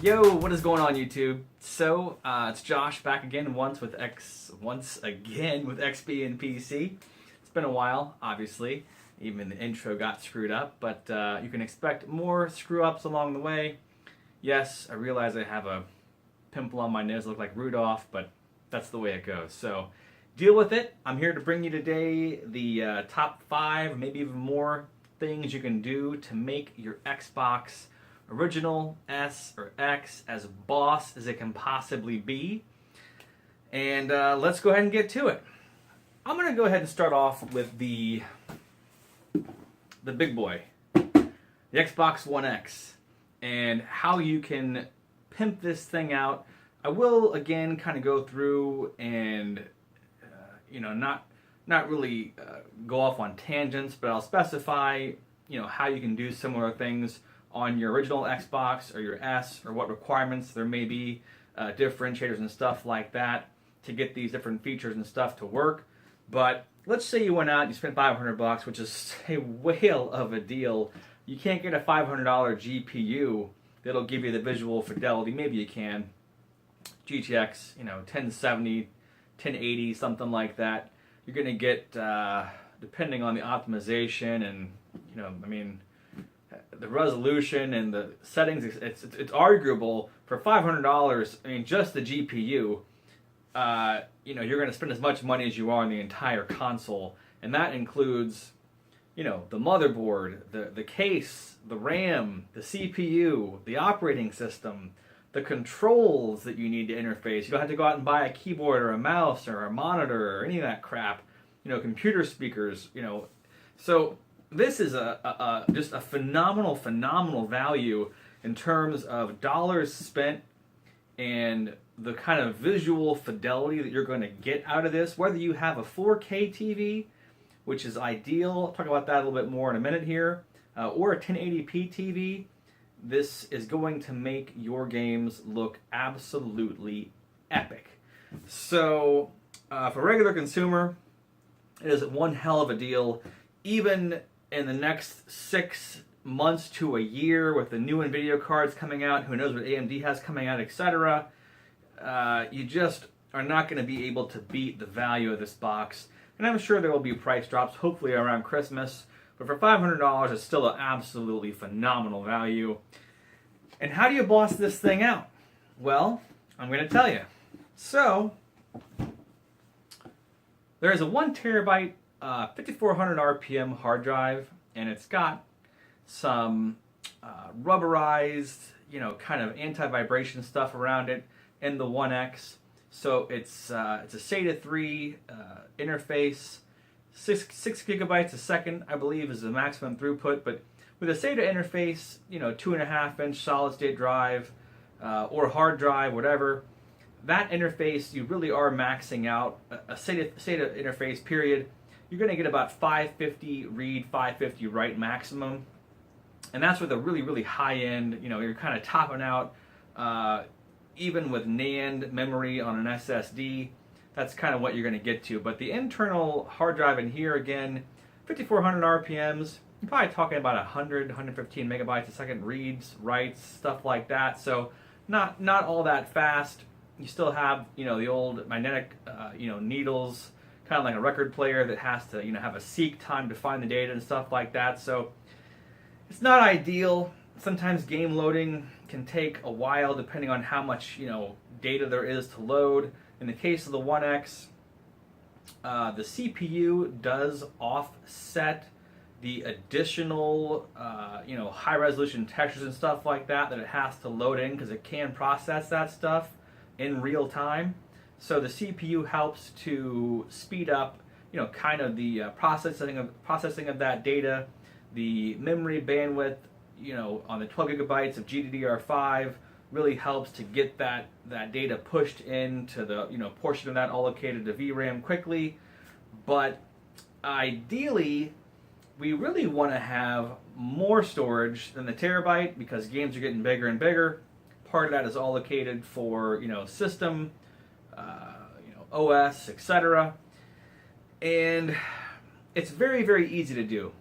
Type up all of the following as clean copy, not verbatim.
Yo, what is going on, YouTube? So, it's Josh back again once again with XP and PC. It's been a while, obviously. Even the intro got screwed up, but you can expect more screw-ups along the way. Yes, I realize I have a pimple on my nose, look like Rudolph, but that's the way it goes. So, deal with it. I'm here to bring you today the top 5, maybe even more things you can do to make your Xbox original, S, or X as boss as it can possibly be. And let's go ahead and get to it. I'm going to go ahead and start off with the big boy, the Xbox One X, and how you can pimp this thing out. I will, again, kind of go through and, not really go off on tangents, but I'll specify, how you can do similar things on your original Xbox or your S, or what requirements there may be, differentiators and stuff like that to get these different features and stuff to work. But let's say you went out and you spent $500, which is a whale of a deal. You can't get a $500 GPU that'll give you the visual fidelity. Maybe you can. GTX, 1070, 1080, something like that. You're going to get, depending on the optimization and, the resolution and the settings, it's arguable for $500. Just the GPU, you're going to spend as much money as you are on the entire console, and that includes, the motherboard, the case, the RAM, the CPU, the operating system, the controls that you need to interface. You don't have to go out and buy a keyboard or a mouse or a monitor or any of that crap. Computer speakers. So this is just a phenomenal value in terms of dollars spent and the kind of visual fidelity that you're going to get out of this. Whether you have a 4K TV, which is ideal, I'll talk about that a little bit more in a minute here, or a 1080p TV, this is going to make your games look absolutely epic. So, for a regular consumer, it is one hell of a deal. Even in the next 6 months to a year, with the new NVIDIA cards coming out, who knows what AMD has coming out, etc., you just are not going to be able to beat the value of this box. And I'm sure there will be price drops, hopefully around Christmas. But for $500, it's still an absolutely phenomenal value. And how do you boss this thing out? Well, I'm going to tell you. So, there is a 1 terabyte 5400 RPM hard drive, and it's got some rubberized, kind of anti-vibration stuff around it in the One X. So it's a SATA 3 interface, 6 gigabytes a second, I believe, is the maximum throughput. But with a SATA interface, 2.5-inch solid state drive or hard drive, whatever, that interface, you really are maxing out a SATA interface, period. You're going to get about 550 read, 550 write maximum. And that's with a really high end, you're kind of topping out, even with NAND memory on an SSD, that's kind of what you're going to get to. But the internal hard drive in here, again, 5400 RPMs, you're probably talking about 100, 115 megabytes a second reads, writes, stuff like that. So not all that fast. You still have, the old magnetic, needles, kind of like a record player that has to, have a seek time to find the data and stuff like that. So it's not ideal. Sometimes game loading can take a while depending on how much, data there is to load. In the case of the One X, the CPU does offset the additional, high resolution textures and stuff like that it has to load in, because it can process that stuff in real time. So the CPU helps to speed up, kind of the processing of that data. The memory bandwidth, on the 12 gigabytes of GDDR5 really helps to get that data pushed into the, portion of that allocated to VRAM quickly. But ideally, we really want to have more storage than the terabyte, because games are getting bigger and bigger. Part of that is allocated for, system, OS, etc. And it's very easy to do.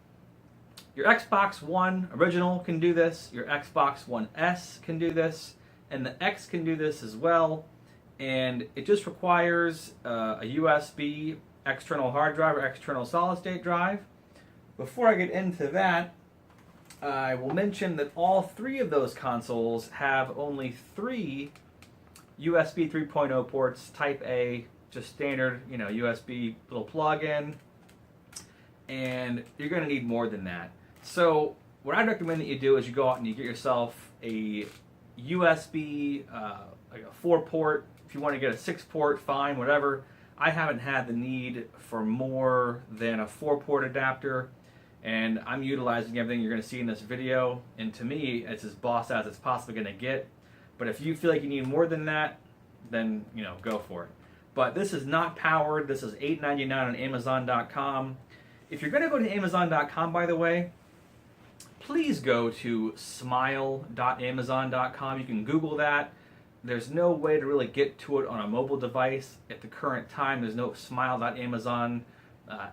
Your Xbox One original can do this. Your Xbox One S can do this. and the X can do this as well. And it just requires a USB external hard drive or external solid state drive. Before I get into that, I will mention that all three of those consoles have only 3 USB 3.0 ports, Type A, just standard, USB little plug-in, and you're going to need more than that. So what I'd recommend that you do is you go out and you get yourself a USB, like a 4-port. If you want to get a 6-port, fine, whatever. I haven't had the need for more than a 4-port adapter, and I'm utilizing everything you're going to see in this video, and to me, it's as boss as it's possibly going to get. But if you feel like you need more than that, then, go for it. But this is not powered. This is $8.99 on Amazon.com. If you're going to go to Amazon.com, by the way, please go to smile.amazon.com. You can Google that. There's no way to really get to it on a mobile device at the current time. There's no smile.amazon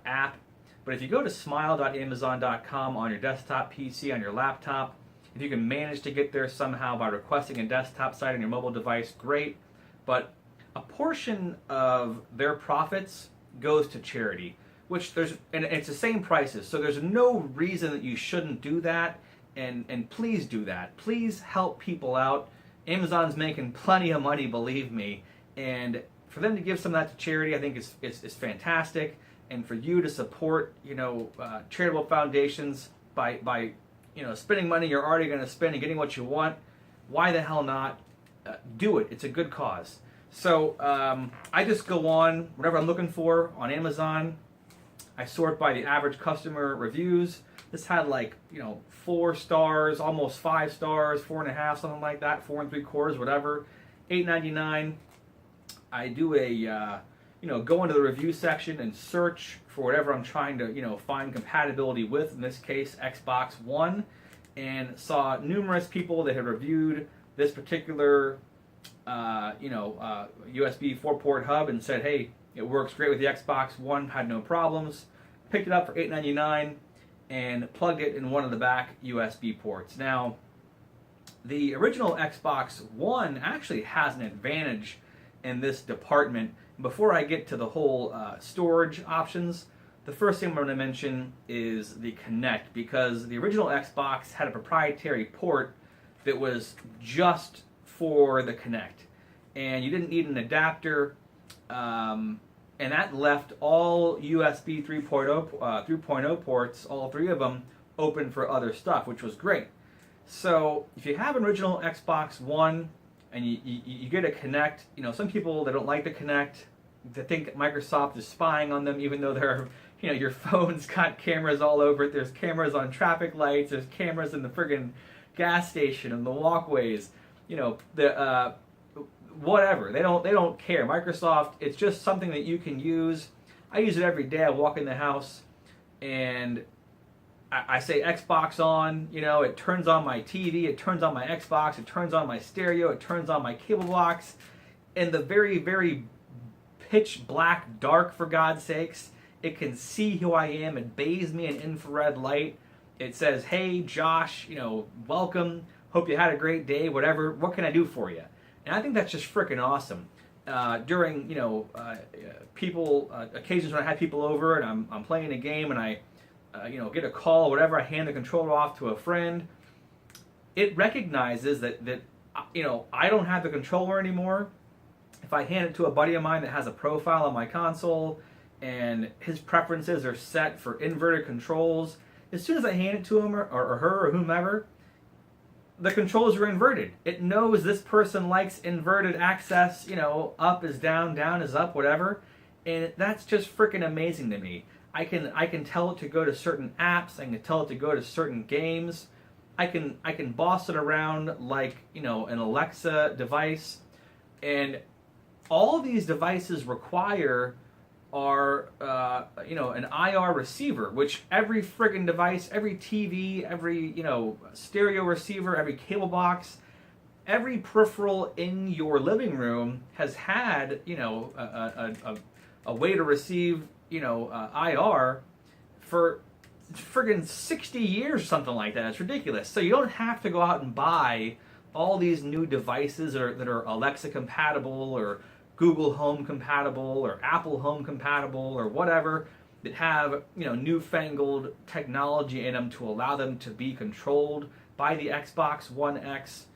app. But if you go to smile.amazon.com on your desktop PC, on your laptop, if you can manage to get there somehow by requesting a desktop site on your mobile device, great. But a portion of their profits goes to charity, and it's the same prices, so there's no reason that you shouldn't do that, and please do that. Please help people out. Amazon's making plenty of money, believe me, and for them to give some of that to charity, I think is fantastic. And for you to support, charitable foundations by spending money you're already going to spend and getting what you want, why the hell not? Do it. It's a good cause. So I just go on whatever I'm looking for on Amazon. I sort by the average customer reviews. This had 4 stars, almost 5 stars, 4.5, something like that, 4 3/4, whatever. $8.99. I do a go into the review section and search for whatever I'm trying to find compatibility with. In this case, Xbox One, and saw numerous people that had reviewed this particular USB 4-port hub and said, hey, it works great with the Xbox One, had no problems. Picked it up for $8.99 and plugged it in one of the back USB ports. Now, the original Xbox One actually has an advantage in this department. Before I get to the whole storage options, the first thing I'm going to mention is the Kinect, because the original Xbox had a proprietary port that was just for the Kinect, and you didn't need an adapter, and that left all USB 3.0 ports, all 3 of them, open for other stuff, which was great. So if you have an original Xbox One and you get a Kinect, some people that don't like the Kinect, they think Microsoft is spying on them, even though they're, your phone's got cameras all over it. There's cameras on traffic lights. There's cameras in the friggin' gas station and the walkways. Whatever. They don't care. Microsoft, it's just something that you can use. I use it every day. I walk in the house and I say Xbox on, it turns on my TV, it turns on my Xbox, it turns on my stereo, it turns on my cable box. In the very, very pitch black dark, for God's sakes, it can see who I am. It bathes me in infrared light. It says, hey, Josh, welcome. Hope you had a great day, whatever. What can I do for you? And I think that's just freaking awesome. During, occasions when I have people over and I'm playing a game and I, get a call, whatever, I hand the controller off to a friend. It recognizes that I don't have the controller anymore. If I hand it to a buddy of mine that has a profile on my console and his preferences are set for inverted controls, as soon as I hand it to him or her or whomever, the controls are inverted. It knows this person likes inverted access, up is down, down is up, whatever. And that's just freaking amazing to me. I can tell it to go to certain apps, I can tell it to go to certain games. I can boss it around like, an Alexa device. And all these devices require are, an IR receiver, which every friggin' device, every TV, every, stereo receiver, every cable box, every peripheral in your living room has had, a way to receive, IR for friggin' 60 years, something like that. It's ridiculous. So you don't have to go out and buy all these new devices that are Alexa compatible or Google Home compatible or Apple Home compatible or whatever, that have, you know, newfangled technology in them to allow them to be controlled by the Xbox One X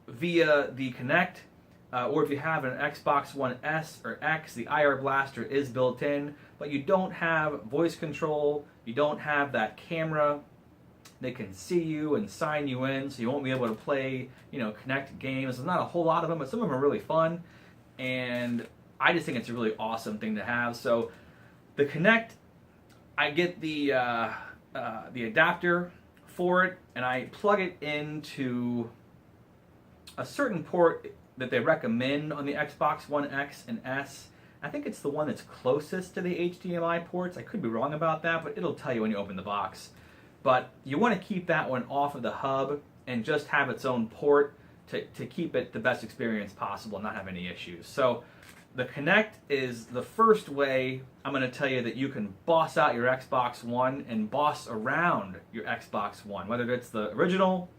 via the Kinect, or if you have an Xbox One S or X, the IR Blaster is built in, but you don't have voice control, you don't have that camera that can see you and sign you in, so you won't be able to play, you know, Kinect games. There's not a whole lot of them, but some of them are really fun, and I just think it's a really awesome thing to have. So the Kinect, I get the adapter for it, and I plug it into a certain port that they recommend on the Xbox One X and S. I think it's the one that's closest to the HDMI ports. I could be wrong about that, but it'll tell you when you open the box. But you want to keep that one off of the hub and just have its own port to keep it the best experience possible and not have any issues. So the Kinect is the first way I'm going to tell you that you can boss out your Xbox One and boss around your Xbox One, whether it's the original,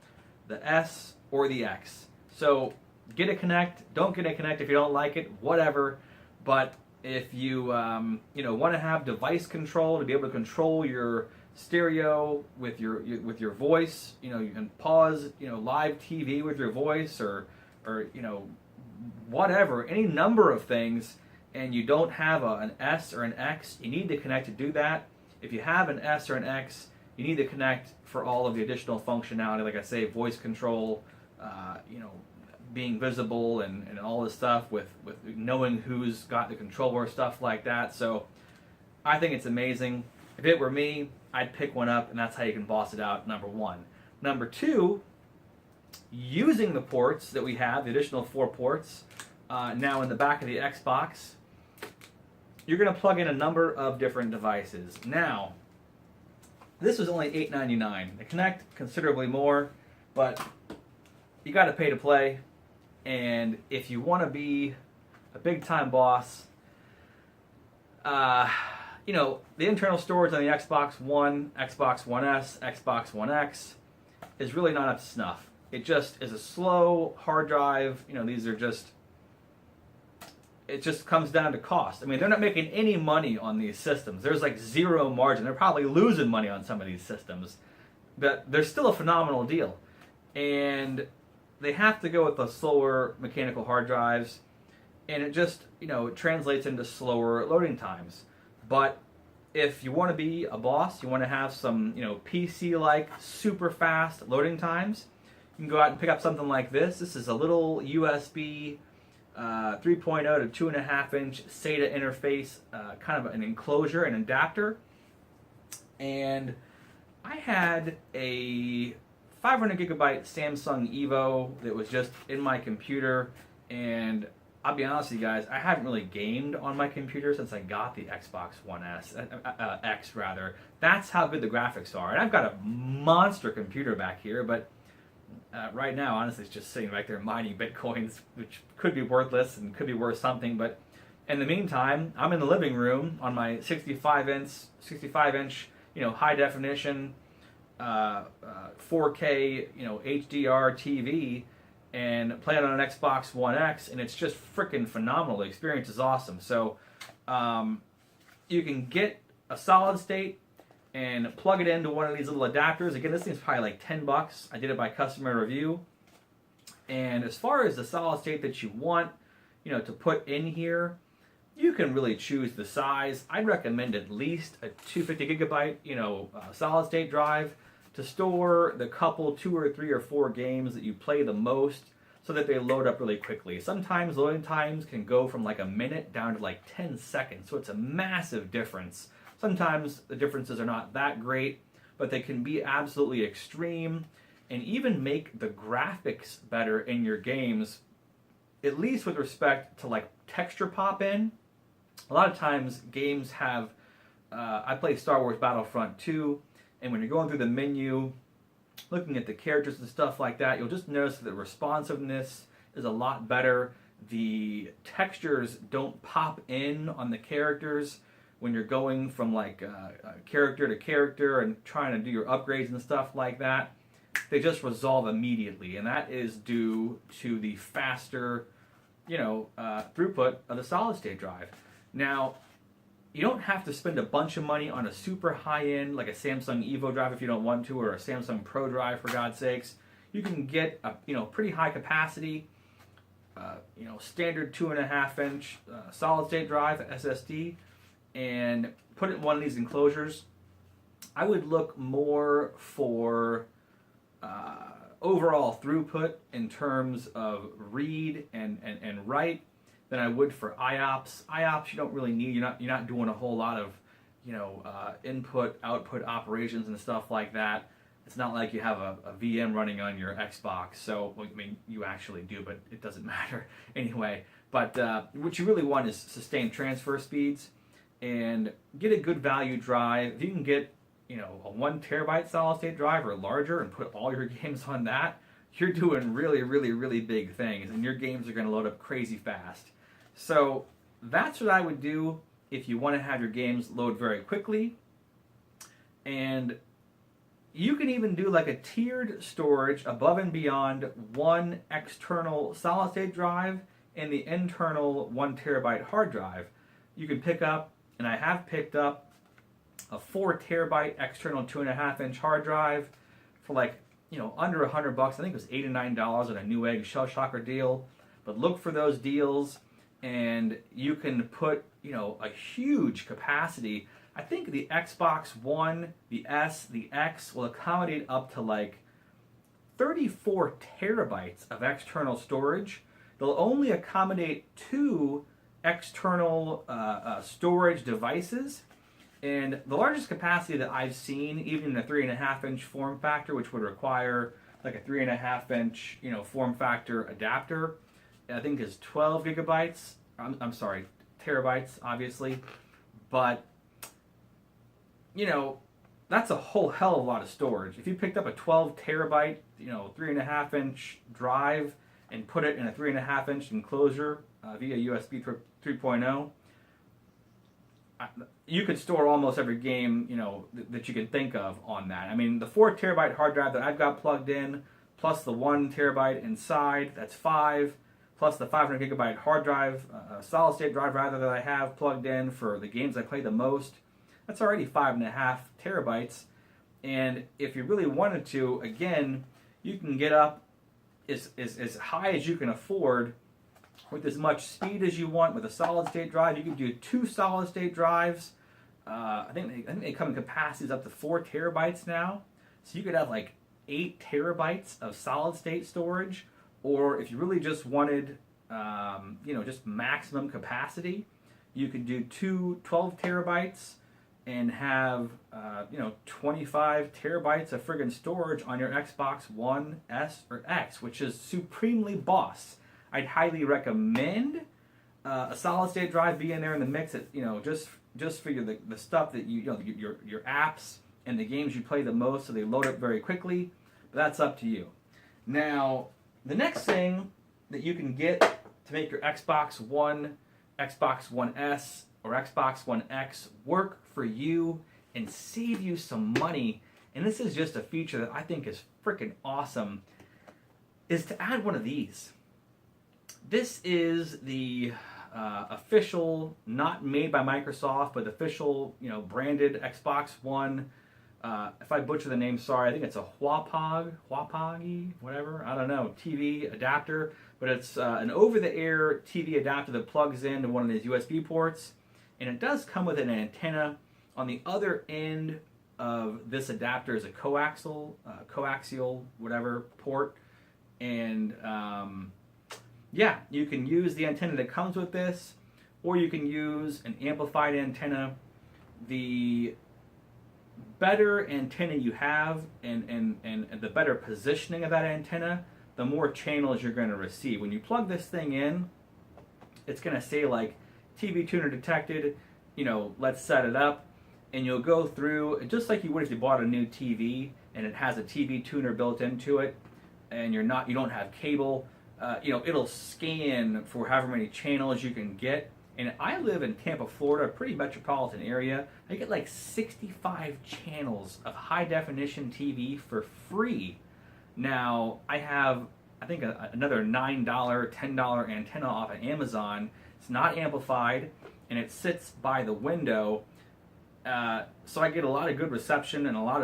the S, or the X. So get a Kinect. Don't get a Kinect if you don't like it, whatever. But if you want to have device control to be able to control your stereo with your voice, you know, you can pause, you know, live TV with your voice, or you know, whatever, any number of things, and you don't have an S or an X, you need the Kinect to do that. If you have an S or an X, you need the Kinect for all of the additional functionality, like I say, voice control, you know, being visible and all this stuff with knowing who's got the controller, stuff like that. So I think it's amazing. If it were me, I'd pick one up, and that's how you can boss it out, number one. Number two, using the ports that we have, the additional 4 ports, now in the back of the Xbox, you're going to plug in a number of different devices. Now, this was only $8.99. The Kinect, considerably more, but you got to pay to play, and if you want to be a big-time boss, you know, the internal storage on the Xbox One, Xbox One S, Xbox One X is really not up to snuff. It just is a slow hard drive. You know, these are just, it just comes down to cost. I mean, they're not making any money on these systems. There's like zero margin. They're probably losing money on some of these systems, but they're still a phenomenal deal. And they have to go with the slower mechanical hard drives, and it just, you know, it translates into slower loading times. But if you want to be a boss, you want to have some, you know, PC-like super fast loading times, you can go out and pick up something like this. This is a little USB 3.0 to 2.5 inch SATA interface, kind of an enclosure, an adapter. And I had a 500 gigabyte Samsung Evo that was just in my computer, and I'll be honest with you guys, I haven't really gamed on my computer since I got the Xbox One X rather. That's how good the graphics are. And I've got a monster computer back here, but right now, honestly, it's just sitting right there mining bitcoins, which could be worthless and could be worth something. But in the meantime, I'm in the living room on my 65 inch, you know, high definition, 4K, you know, HDR TV, and play it on an Xbox One X, and it's just freaking phenomenal. The experience is awesome. So you can get a solid state and plug it into one of these little adapters. Again, this thing's probably like $10. I did it by customer review. And as far as the solid state that you want, you know, to put in here, you can really choose the size. I'd recommend at least a 250 gigabyte, you know, solid state drive to store the couple, 2 or 3 or 4 games that you play the most, so that they load up really quickly. Sometimes loading times can go from like a minute down to like 10 seconds, so it's a massive difference. Sometimes the differences are not that great, but they can be absolutely extreme and even make the graphics better in your games, at least with respect to like texture pop in. A lot of times games have, I play Star Wars Battlefront 2, and when you're going through the menu, looking at the characters and stuff like that, you'll just notice that the responsiveness is a lot better. The textures don't pop in on the characters when you're going from like character to character and trying to do your upgrades and stuff like that. they just resolve immediately, and that is due to the faster, throughput of the solid state drive. Now, you don't have to spend a bunch of money on a super high-end, like a Samsung Evo drive if you don't want to, or a Samsung Pro drive, for God's sakes. You can get a pretty high capacity, standard 2.5-inch solid state drive SSD, and put it in one of these enclosures. I would look more for overall throughput in terms of read and write than I would for IOPS. IOPS you don't really need. You're not doing a whole lot of input output operations and stuff like that. It's not like you have a VM running on your Xbox. So I mean you actually do, but it doesn't matter anyway. But what you really want is sustained transfer speeds and get a good value drive. If you can get a 1 terabyte solid state drive or larger and put all your games on that, you're doing really, really, really big things, and your games are going to load up crazy fast. So that's what I would do if you want to have your games load very quickly. And you can even do like a tiered storage above and beyond one external solid state drive and the internal 1 terabyte hard drive. You can pick up, and I have picked up, a 4 terabyte external 2.5-inch hard drive for like under $100. I think it was $8 and $9 on a Newegg Shell Shocker deal. But look for those deals, and you can put a huge capacity. I think the Xbox One, the S, the X will accommodate up to like 34 terabytes of external storage. They'll only accommodate 2 external storage devices. And the largest capacity that I've seen, even in a 3.5-inch form factor, which would require like a 3.5-inch, form factor adapter, I think is 12 gigabytes. I'm sorry, terabytes, obviously. But, that's a whole hell of a lot of storage. If you picked up a 12 terabyte, 3.5-inch drive and put it in a 3.5-inch enclosure via USB 3.0, you could store almost every game, that you can think of on that. I mean, the 4 terabyte hard drive that I've got plugged in, plus the 1 terabyte inside, that's 5, plus the 500 gigabyte hard drive, solid state drive rather, that I have plugged in for the games I play the most, that's already 5.5 terabytes. And if you really wanted to, again, you can get up as high as you can afford with as much speed as you want with a solid state drive. You can do 2 solid state drives. I think they come in capacities up to 4 terabytes now. So you could have like 8 terabytes of solid state storage. Or if you really just wanted, just maximum capacity, you could do 2 12 terabytes and have, 25 terabytes of friggin' storage on your Xbox One, S, or X, which is supremely boss. I'd highly recommend a solid state drive be in there in the mix. Just for the stuff that your apps and the games you play the most, so they load up very quickly. But that's up to you. Now, the next thing that you can get to make your Xbox One, Xbox One S, or Xbox One X work for you and save you some money, and this is just a feature that I think is freaking awesome, is to add one of these. This is the official, not made by Microsoft, but official, branded Xbox One. If I butcher the name, sorry. I think it's a Hwapagi, whatever. I don't know. TV adapter, but it's an over-the-air TV adapter that plugs into one of these USB ports, and it does come with an antenna. On the other end of this adapter is a coaxial, whatever port, and yeah, you can use the antenna that comes with this, or you can use an amplified antenna. The better antenna you have and the better positioning of that antenna, the more channels you're going to receive. When you plug this thing in, it's going to say like TV tuner detected, let's set it up, and you'll go through just like you would if you bought a new TV and it has a TV tuner built into it, and you don't have cable. It'll scan for however many channels you can get. And I live in Tampa, Florida, a pretty metropolitan area. I get like 65 channels of high definition TV for free. Now, I have, I think, another $9, $10 antenna off of Amazon. It's not amplified, and it sits by the window, so I get a lot of good reception and a lot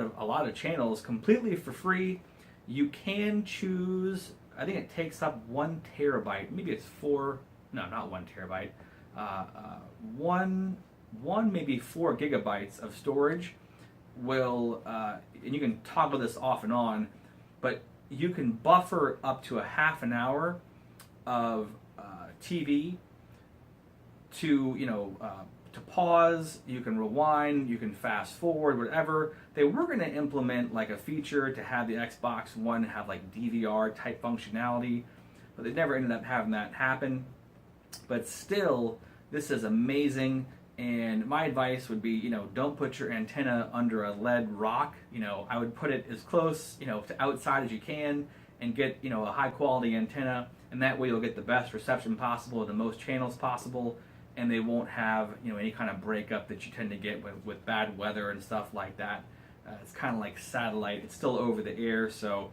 of channels completely for free. You can choose. I think it takes up 1 terabyte. Maybe it's four. No, not 1 terabyte. One maybe 4 gigabytes of storage will, and you can toggle this off and on, but you can buffer up to a half an hour of TV to, to pause. You can rewind, you can fast forward, whatever. They were going to implement like a feature to have the Xbox One have like DVR type functionality, but they never ended up having that happen. But still, this is amazing. And my advice would be, don't put your antenna under a lead rock. I would put it as close, to outside as you can and get, a high quality antenna. And that way you'll get the best reception possible, the most channels possible, and they won't have, any kind of breakup that you tend to get with bad weather and stuff like that. It's kind of like satellite. It's still over the air, so,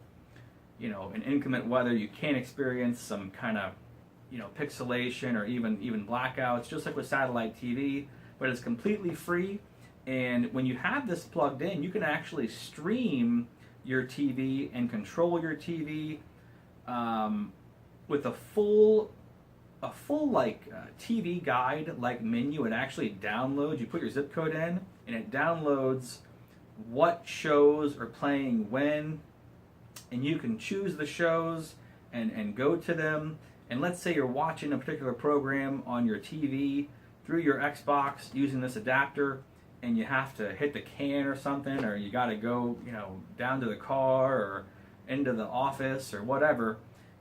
in inclement weather you can experience some kind of, pixelation or even blackouts, just like with satellite TV, but it's completely free. And when you have this plugged in, you can actually stream your TV and control your TV with a full TV guide like menu. It actually downloads. You put your zip code in, and it downloads what shows are playing when, and you can choose the shows and go to them. And let's say you're watching a particular program on your TV through your Xbox using this adapter, and you have to hit the can or something, or you got to go, down to the car or into the office or whatever.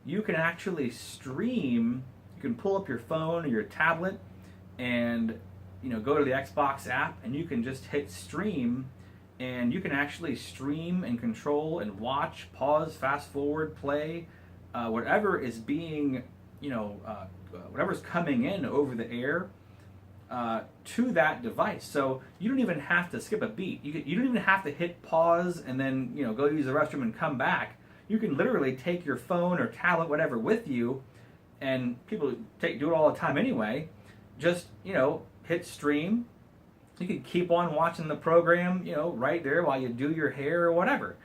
You can actually stream. You can pull up your phone or your tablet and, go to the Xbox app, and you can just hit stream, and you can actually stream and control and watch, pause, fast forward, play, whatever is being, whatever's coming in over the air to that device. So you don't even have to skip a beat. You don't even have to hit pause and then, go use the restroom and come back. You can literally take your phone or tablet, whatever, with you, and people do it all the time anyway. Just, hit stream. You can keep on watching the program, right there while you do your hair or whatever.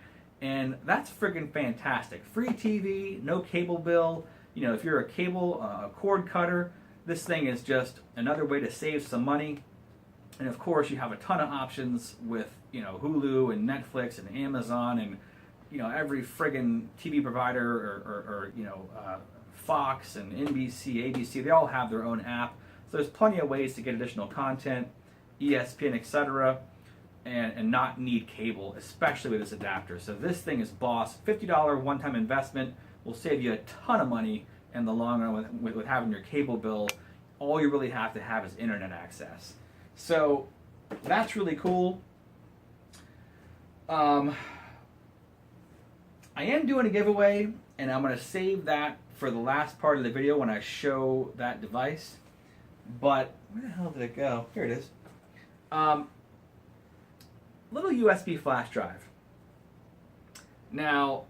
And that's friggin' fantastic. Free TV, no cable bill. If you're a cable cord cutter, this thing is just another way to save some money. And of course, you have a ton of options with, Hulu and Netflix and Amazon and, every friggin' TV provider or Fox and NBC, ABC. They all have their own app. So there's plenty of ways to get additional content, ESPN, etc., and not need cable, especially with this adapter. So this thing is boss. $50 one-time investment will save you a ton of money in the long run with having your cable bill. All you really have to have is internet access. So that's really cool. I am doing a giveaway, and I'm going to save that for the last part of the video when I show that device. But where the hell did it go? Here it is. Little USB flash drive. Now,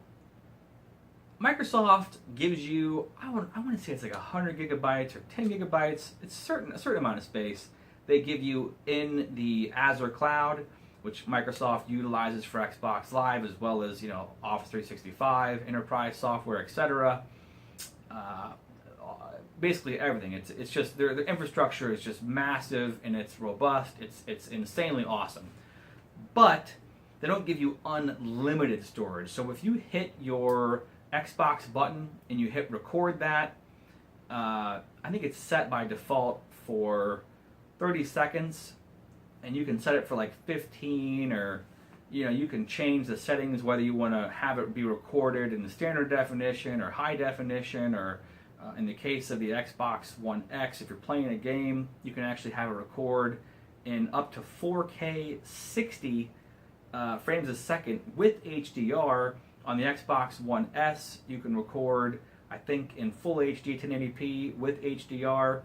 Microsoft gives you, I want to say it's like 100 gigabytes or 10 gigabytes. It's a certain amount of space they give you in the Azure cloud, which Microsoft utilizes for Xbox Live, as well as Office 365, enterprise software, etc. Basically everything. It's just their infrastructure is just massive, and it's robust. It's insanely awesome. But they don't give you unlimited storage. So if you hit your Xbox button and you hit record that, I think it's set by default for 30 seconds, and you can set it for like 15, or you can change the settings whether you want to have it be recorded in the standard definition or high definition, or in the case of the Xbox One X, if you're playing a game, you can actually have it record in up to 4K 60 frames a second with HDR. On the Xbox One S, you can record, I think, in full HD 1080p with HDR.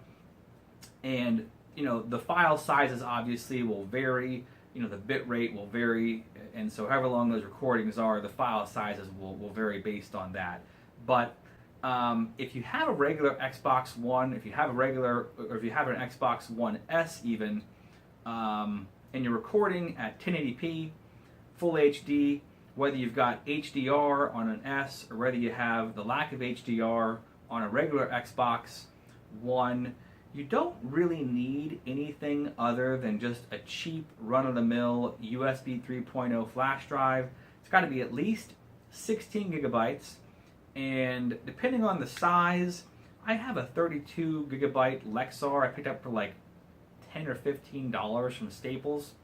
And, the file sizes obviously will vary. the bit rate will vary, and so however long those recordings are, the file sizes will vary based on that. But if you have a regular Xbox One, if you have an Xbox One S even, and you're recording at 1080p, full HD, whether you've got HDR on an S or whether you have the lack of HDR on a regular Xbox One, you don't really need anything other than just a cheap run-of-the-mill USB 3.0 flash drive. It's got to be at least 16 gigabytes, and depending on the size, I have a 32 gigabyte Lexar I picked up for like $10 or $15 from Staples.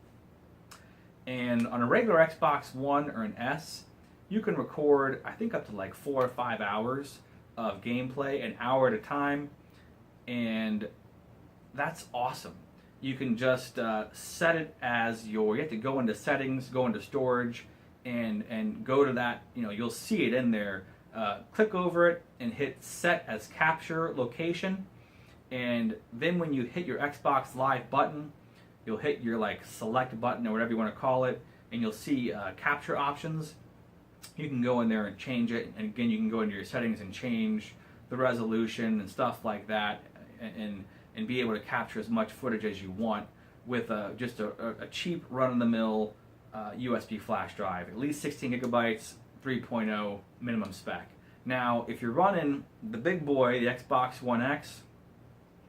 And on a regular Xbox One or an S, you can record, I think, up to like 4 or 5 hours of gameplay, an hour at a time, and that's awesome. You can just set it as you have to go into settings, go into storage, and go to that, you'll see it in there. Click over it and hit set as capture location, and then when you hit your Xbox Live button, you'll hit your select button or whatever you want to call it, and you'll see capture options. You can go in there and change it, and again you can go into your settings and change the resolution and stuff like that, and be able to capture as much footage as you want with just a cheap run-of-the-mill USB flash drive, at least 16 gigabytes, 3.0 minimum spec. Now, if you're running the big boy, the Xbox One X,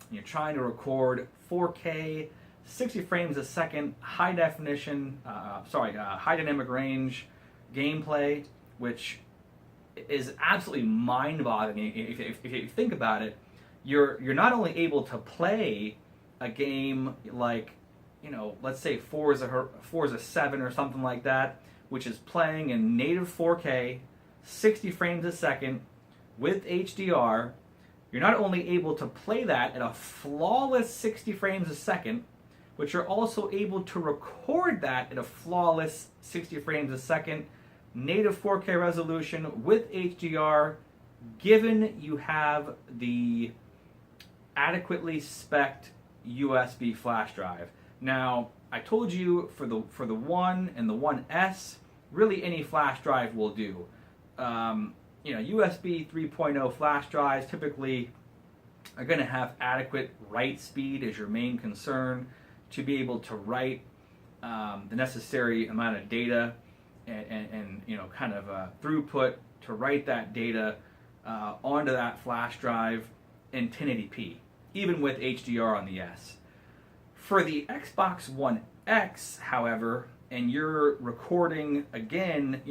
and you're trying to record 4K, 60 frames a second, high definition, high dynamic range gameplay, which is absolutely mind-boggling. If you think about it, you're not only able to play a game like, let's say Forza 7 or something like that, which is playing in native 4K, 60 frames a second with HDR. You're not only able to play that at a flawless 60 frames a second, but you're also able to record that at a flawless 60 frames a second, native 4K resolution with HDR, given you have the adequately spec'd USB flash drive. Now, I told you for the One and the One S, really any flash drive will do. USB 3.0 flash drives typically are going to have adequate write speed as your main concern, to be able to write the necessary amount of data and throughput to write that data onto that flash drive in 1080p, even with HDR on the S. For the Xbox One X, however, and you're recording again,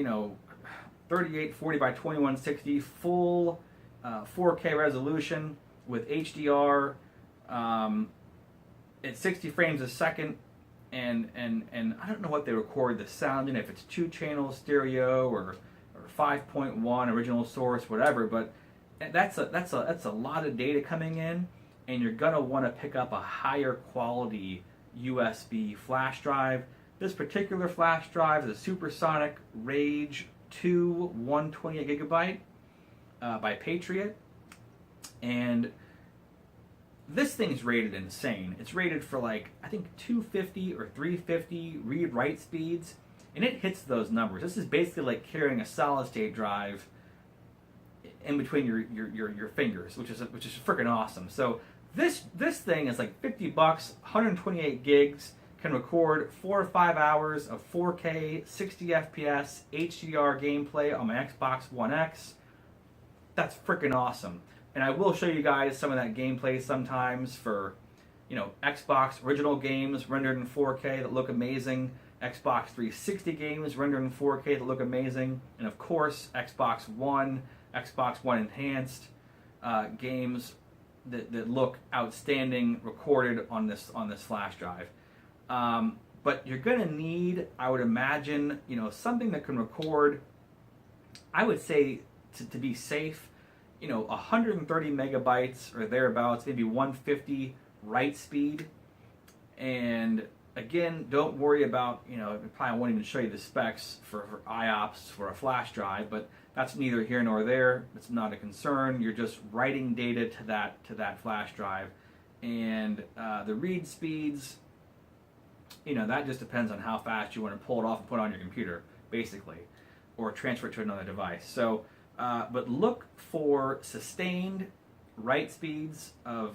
3840 by 2160 full 4K resolution with HDR at 60 frames a second, and I don't know what they record the sound in, if it's 2-channel stereo or 5.1 original source, whatever, but that's a lot of data coming in, and you're gonna want to pick up a higher quality USB flash drive. This particular flash drive is a Supersonic Rage 2 128 gigabyte by Patriot, and this thing's rated insane. It's rated for I think 250 or 350 read-write speeds, and it hits those numbers. This is basically like carrying a solid-state drive in between your fingers, which is freaking awesome. So this thing is like $50, 128 gigs, can record 4 or 5 hours of 4K, 60 FPS, HDR gameplay on my Xbox One X. That's freaking awesome. And I will show you guys some of that gameplay sometimes for, Xbox original games rendered in 4K that look amazing, Xbox 360 games rendered in 4K that look amazing, and of course Xbox One Enhanced games that look outstanding recorded on this flash drive. But you're gonna need, I would imagine, something that can record, I would say, to be safe, 130 megabytes or thereabouts, maybe 150 write speed. And again, don't worry about, I probably won't even show you the specs for IOPS for a flash drive, but that's neither here nor there. It's not a concern. You're just writing data to that flash drive, and the read speeds that just depends on how fast you want to pull it off and put it on your computer, basically, or transfer it to another device. So, but look for sustained write speeds of,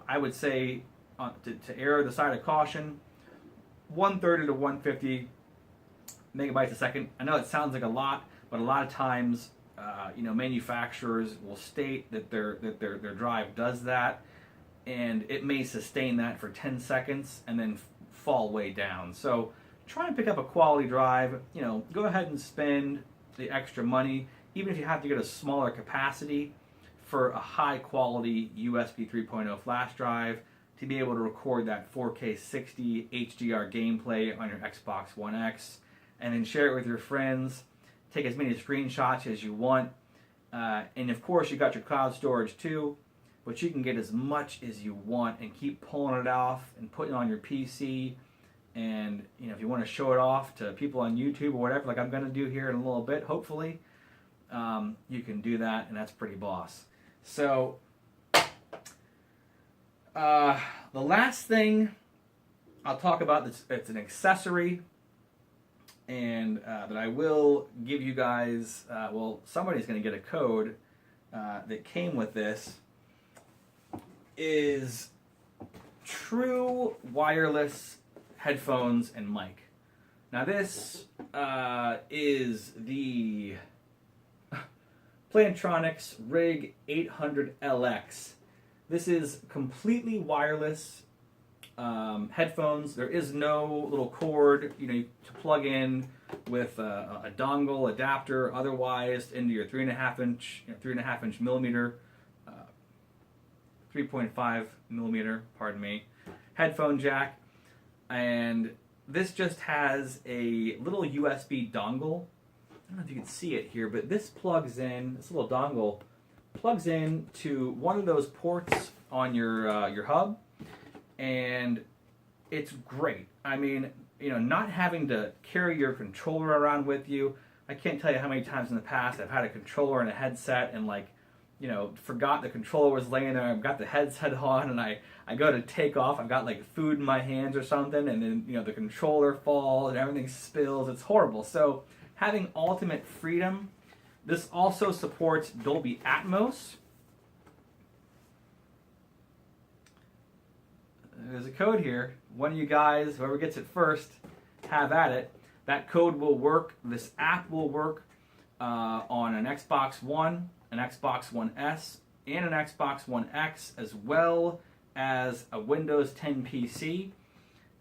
I would say, to err the side of caution, 130 to 150 megabytes a second. I know it sounds like a lot, but a lot of times, manufacturers will state that their drive does that, and it may sustain that for 10 seconds and then fall way down. So try and pick up a quality drive. Go ahead and spend the extra money, even if you have to get a smaller capacity, for a high quality USB 3.0 flash drive to be able to record that 4K 60 HDR gameplay on your Xbox One X, and then share it with your friends. Take as many screenshots as you want. And of course, you got your cloud storage too, but you can get as much as you want and keep pulling it off and putting it on your PC. And if you want to show it off to people on YouTube or whatever, like I'm going to do here in a little bit, hopefully, you can do that, and that's pretty boss. So, the last thing I'll talk about, it's an accessory, and that I will give you guys, somebody's going to get a code that came with this, is true wireless headphones and mic. Now this is the Plantronics Rig 800LX. This is completely wireless headphones. There is no little cord, to plug in with a dongle adapter. Otherwise, into your 3.5 millimeter, 3.5 millimeter, pardon me, headphone jack, and this just has a little USB dongle. I don't know if you can see it here, but this little dongle plugs in to one of those ports on your hub, and it's great. I mean, not having to carry your controller around with you. I can't tell you how many times in the past I've had a controller and a headset and forgot the controller was laying there. I've got the headset on and I go to take off. I've got food in my hands or something, and then the controller falls and everything spills. It's horrible. So having ultimate freedom. This also supports Dolby Atmos. There's a code here. One of you guys, whoever gets it first, have at it. That code will work. This app will work on an Xbox One, an Xbox One S, and an Xbox One X, as well as a Windows 10 PC,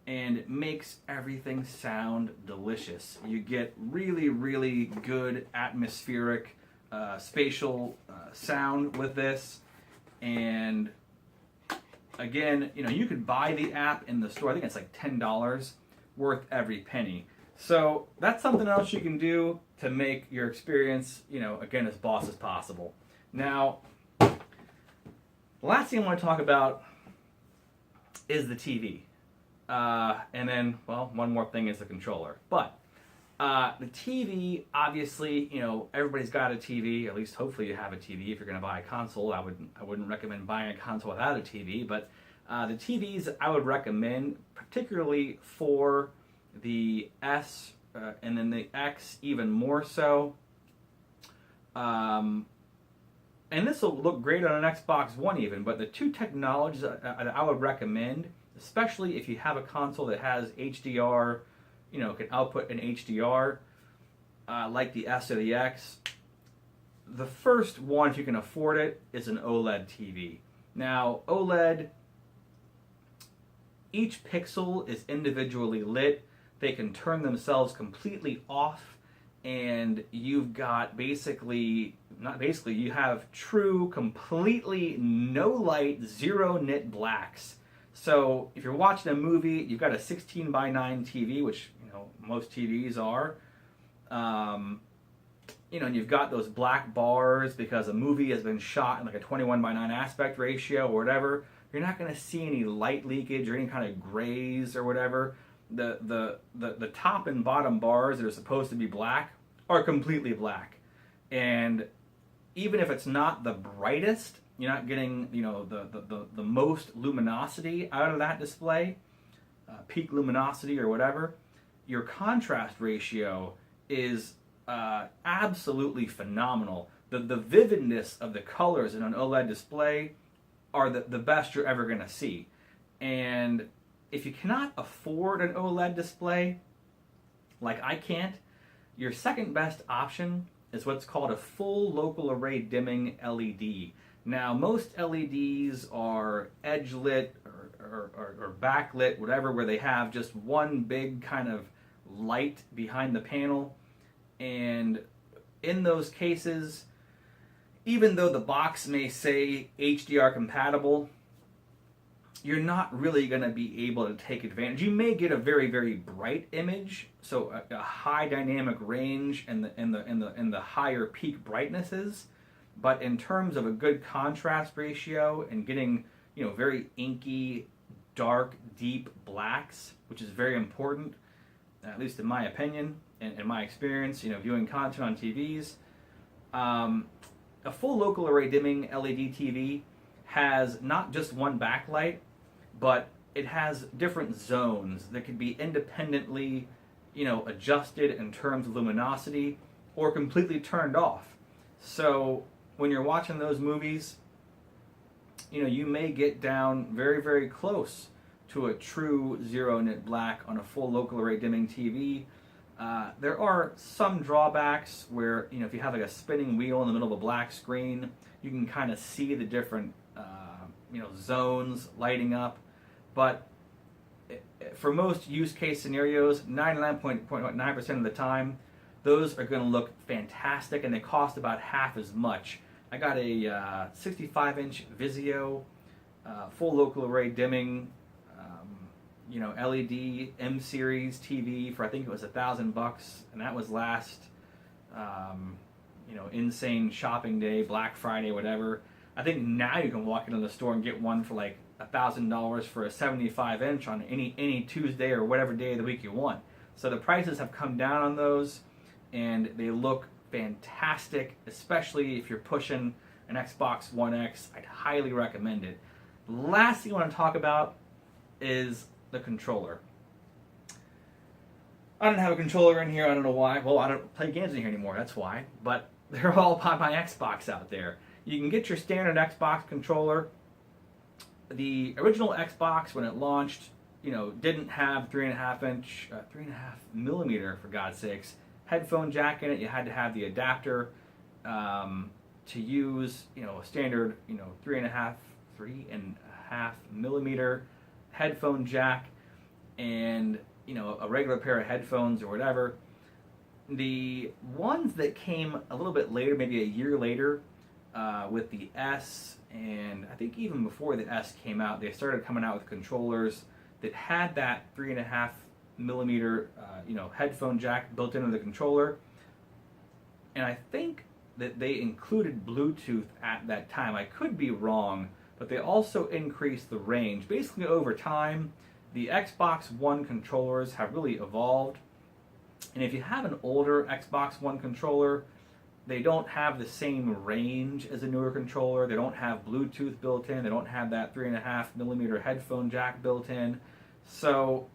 and it makes everything sound delicious. You get really, really good atmospheric, spatial sound with this, and again, you could buy the app in the store. I think it's like $10, worth every penny. So that's something else you can do to make your experience, again, as boss as possible. Now, the last thing I want to talk about is the TV. And then, one more thing is the controller. But the TV, obviously, everybody's got a TV. At least, hopefully, you have a TV. If you're going to buy a console, I wouldn't recommend buying a console without a TV. But the TVs I would recommend, particularly for the S and then the X, even more so. And this will look great on an Xbox One even. But the two technologies I would recommend, especially if you have a console that has HDR, can output an HDR, like the S or the X. The first one, if you can afford it, is an OLED TV. Now, OLED, each pixel is individually lit. They can turn themselves completely off, and you've got you have true, completely no light, zero nit blacks. So if you're watching a movie, you've got a 16:9 TV, which most TVs are, and you've got those black bars because a movie has been shot in like a 21:9 aspect ratio or whatever. You're not going to see any light leakage or any kind of grays or whatever. The top and bottom bars that are supposed to be black are completely black, and even if it's not the brightest, you're not getting the most luminosity out of that display. peak luminosity or whatever, your contrast ratio is absolutely phenomenal. The vividness of the colors in an OLED display are the best you're ever going to see. And if you cannot afford an OLED display, like I can't, your second best option is what's called a full local array dimming LED. Now, most LEDs are edge lit or backlit, whatever, where they have just one big kind of light behind the panel. And in those cases, even though the box may say HDR compatible, you're not really going to be able to take advantage. You may get a very, very bright image, so a high dynamic range and the higher peak brightnesses. But in terms of a good contrast ratio and getting, very inky, dark, deep blacks, which is very important, at least in my opinion and in my experience, viewing content on TVs, a full local array dimming LED TV has not just one backlight, but it has different zones that can be independently, adjusted in terms of luminosity or completely turned off. So when you're watching those movies, you may get down very, very close to a true zero nit black on a full local array dimming TV. There are some drawbacks where, if you have like a spinning wheel in the middle of a black screen, you can kind of see the different, zones lighting up. But for most use case scenarios, 99.9% of the time, those are going to look fantastic, and they cost about half as much. I got a 65-inch Vizio full local array dimming, LED M series TV for, I think it was $1,000, and that was last, insane shopping day, Black Friday, whatever. I think now you can walk into the store and get one for like $1,000 for a 75-inch on any Tuesday or whatever day of the week you want. So the prices have come down on those, and they look fantastic, especially if you're pushing an Xbox One X. I'd highly recommend it. The last thing I want to talk about is the controller. I don't have a controller in here, I don't know why. Well, I don't play games in here anymore, that's why. But they're all on my Xbox out there. You can get your standard Xbox controller. The original Xbox, when it launched, didn't have 3.5 millimeter, for God's sakes, headphone jack in it. You had to have the adapter to use, a standard, 3.5 millimeter headphone jack, and a regular pair of headphones or whatever. The ones that came a little bit later, maybe a year later, with the S, and I think even before the S came out, they started coming out with controllers that had that 3.5 millimeter headphone jack built into the controller. And I think that they included Bluetooth at that time. I could be wrong, but they also increased the range. Basically, over time, the Xbox One controllers have really evolved. And if you have an older Xbox One controller, they don't have the same range as a newer controller. They don't have Bluetooth built in. They don't have that 3.5 millimeter headphone jack built in. So,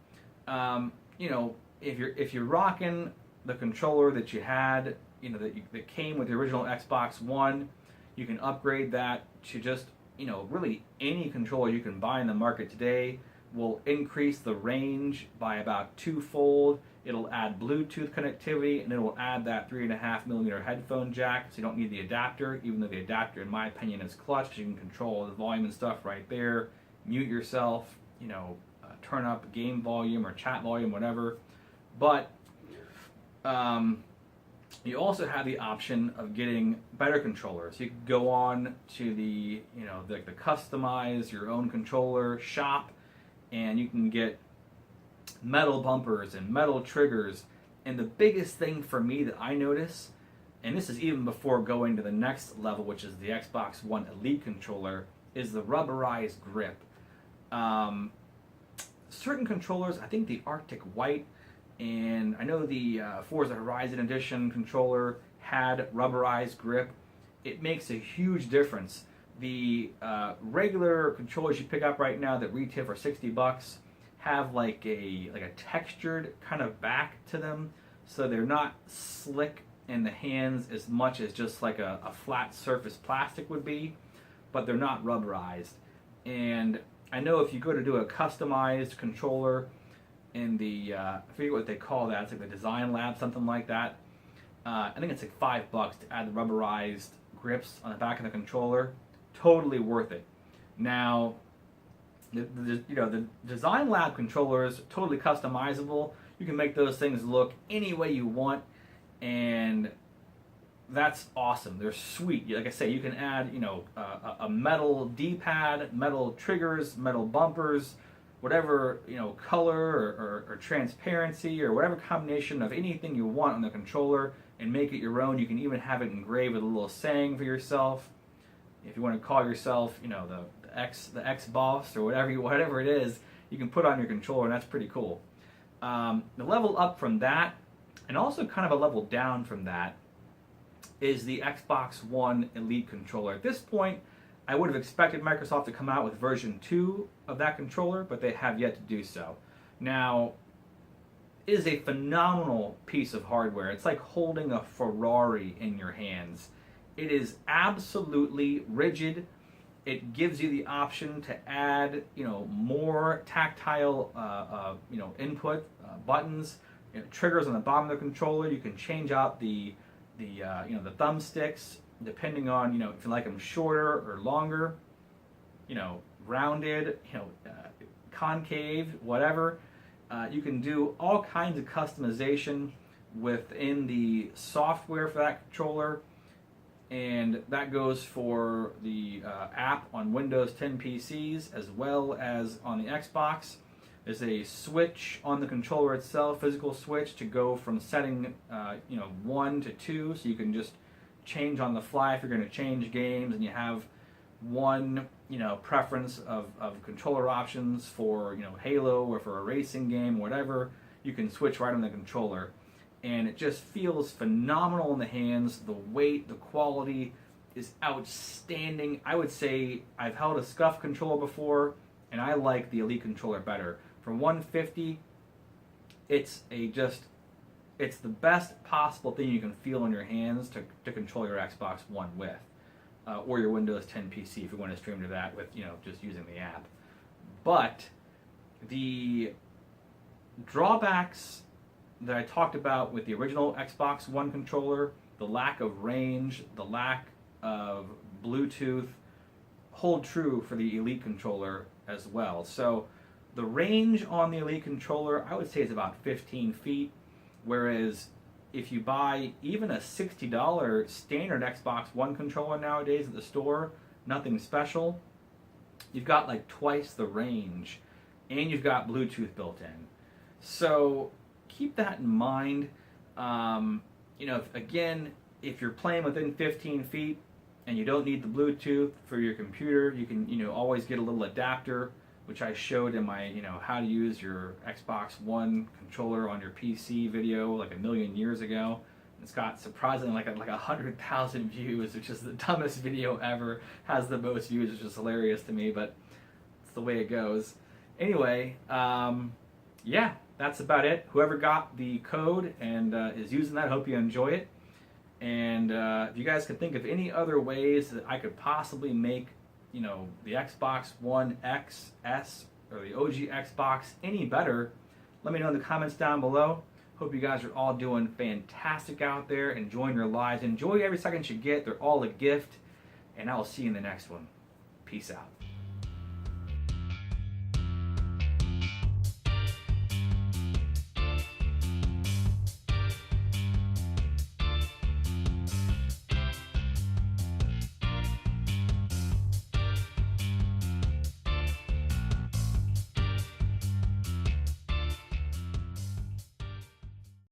if you're rocking the controller that you had, that came with the original Xbox One, you can upgrade that to just, really any controller you can buy in the market today. Will increase the range by about twofold. It'll add Bluetooth connectivity, and it will add that 3.5 millimeter headphone jack, so you don't need the adapter, even though the adapter, in my opinion, is clutch, because you can control the volume and stuff right there, mute yourself, turn up game volume or chat volume, whatever. But you also have the option of getting better controllers. You can go on to the customize your own controller shop, and you can get metal bumpers and metal triggers. And the biggest thing for me that I notice, and this is even before going to the next level, which is the Xbox One Elite controller, is the rubberized grip. Certain controllers, I think the Arctic White, and I know the Forza Horizon Edition controller had rubberized grip. It makes a huge difference. The regular controllers you pick up right now that retail for $60 have like a textured kind of back to them, so they're not slick in the hands as much as just like a flat surface plastic would be, but they're not rubberized. And I know if you go to do a customized controller in the, I forget what they call that, it's like the design lab, something like that. I think it's like $5 to add the rubberized grips on the back of the controller. Totally worth it. Now, the design lab controllers, totally customizable. You can make those things look any way you want, and that's awesome. They're sweet. Like I say, you can add, a metal D-pad, metal triggers, metal bumpers, whatever, color or transparency or whatever combination of anything you want on the controller, and make it your own. You can even have it engraved with a little saying for yourself. If you want to call yourself, the X boss or whatever it is, you can put on your controller, and that's pretty cool. The level up from that, and also kind of a level down from that, is the Xbox One Elite controller. At this point, I would have expected Microsoft to come out with version 2 of that controller, but they have yet to do so. Now, it is a phenomenal piece of hardware. It's like holding a Ferrari in your hands. It is absolutely rigid. It gives you the option to add, more tactile, input buttons, triggers on the bottom of the controller. You can change out the thumbsticks depending on, if you like them shorter or longer, rounded, concave, whatever. You can do all kinds of customization within the software for that controller, and that goes for the app on Windows 10 PCs as well as on the Xbox. There's a switch on the controller itself, physical switch, to go from setting 1 to 2, so you can just change on the fly if you're going to change games, and you have one preference of controller options for Halo or for a racing game, whatever. You can switch right on the controller, and it just feels phenomenal in the hands. The weight, the quality is outstanding. I would say I've held a SCUF controller before, and I like the Elite controller better. For $150, it's the best possible thing you can feel in your hands to control your Xbox One with, or your Windows 10 PC if you want to stream to that with just using the app. But the drawbacks that I talked about with the original Xbox One controller, the lack of range, the lack of Bluetooth, hold true for the Elite controller as well. So the range on the Elite controller, I would say, is about 15 feet, whereas if you buy even a $60 standard Xbox One controller nowadays at the store, nothing special, you've got like twice the range, and you've got Bluetooth built in. So keep that in mind. If you're playing within 15 feet and you don't need the Bluetooth for your computer, you can always get a little adapter, which I showed in my how to use your Xbox One controller on your PC video like a million years ago. It's got surprisingly like 100,000 views, which is the dumbest video ever. Has the most views, which is hilarious to me, but it's the way it goes. Anyway, yeah, that's about it. Whoever got the code and is using that, I hope you enjoy it. And if you guys could think of any other ways that I could possibly make the Xbox One XS or the OG Xbox any better, let me know in the comments down below. Hope you guys are all doing fantastic out there, enjoying your lives. Enjoy every second you get. They're all a gift. And I will see you in the next one. Peace out.